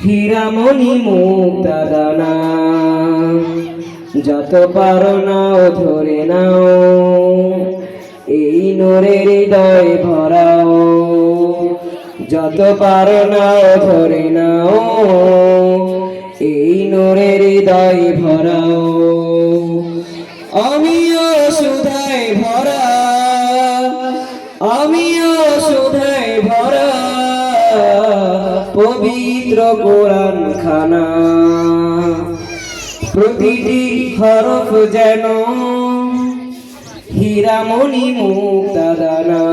হীরামণি মুক্তা দানা, যত পারো নাও ধরে নাও, এই নূরের হৃদয় ভরাও। যত পারো নাও ধরে নাও, এই নূরের হৃদয় ভরাও। আমিও সুধায় ভরা, আমিও সুধায় ভরা, পবিত্র কোরআন খানা। প্রতিটি হরফ যেন হীরামণি মুক্তা দানা।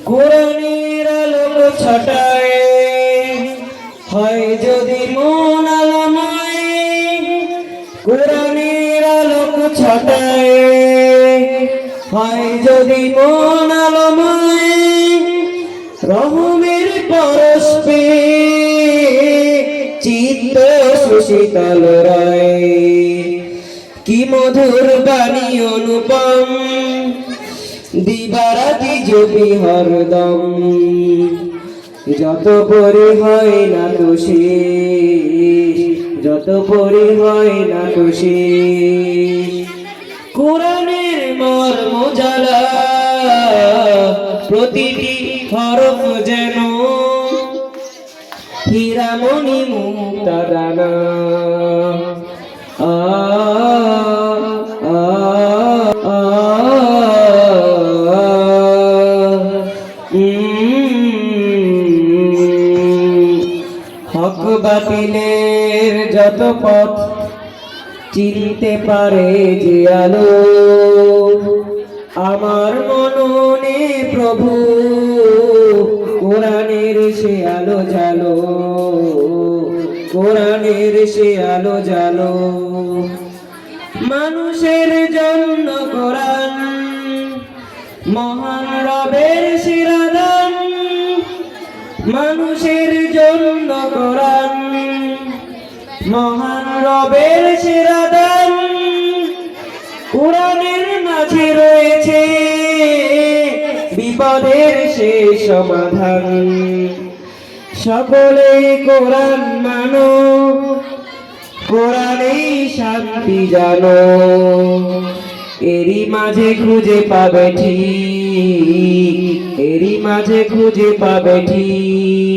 কোরআনের আলোক ছটায় হয় যদি মন আলোময়, কোরআনের আলোক ছটায় হয় যদি মন আলোময়, রহমের পরশ পেয়ে চিত্ত সুশীতল রয়। কি মধুর বাণী অনুপম, দিবারাতি জপি হরদম, যত পরে হয় না তো শেষ, যত পরে হয় না তো শেষ। কোরআনের মর্ম জ্বালা, প্রতিটি হরফ যেন হীরামণি মুক্তা দানা। হক বাতিলের যত পথ চিনতে পারে যে আলো, আমার মননে প্রভু কোরআনের সে আলো জালো, কোরআনের সে আলো জালো। মানুষের জন্য কোরআন মহান রবের সেরা দান, মানুষের জন্য কোরআন মহান রবের সেরা দান। কোরআনের মাঝে রয়েছে বিপদের শেষ সমাধান। সকলে কোরআন মানো, কোরআনেই শান্তি জানো, এরই মাঝে খুঁজে পাবে ঠিক, এরই মাঝে খুঁজে পাবে ঠিক।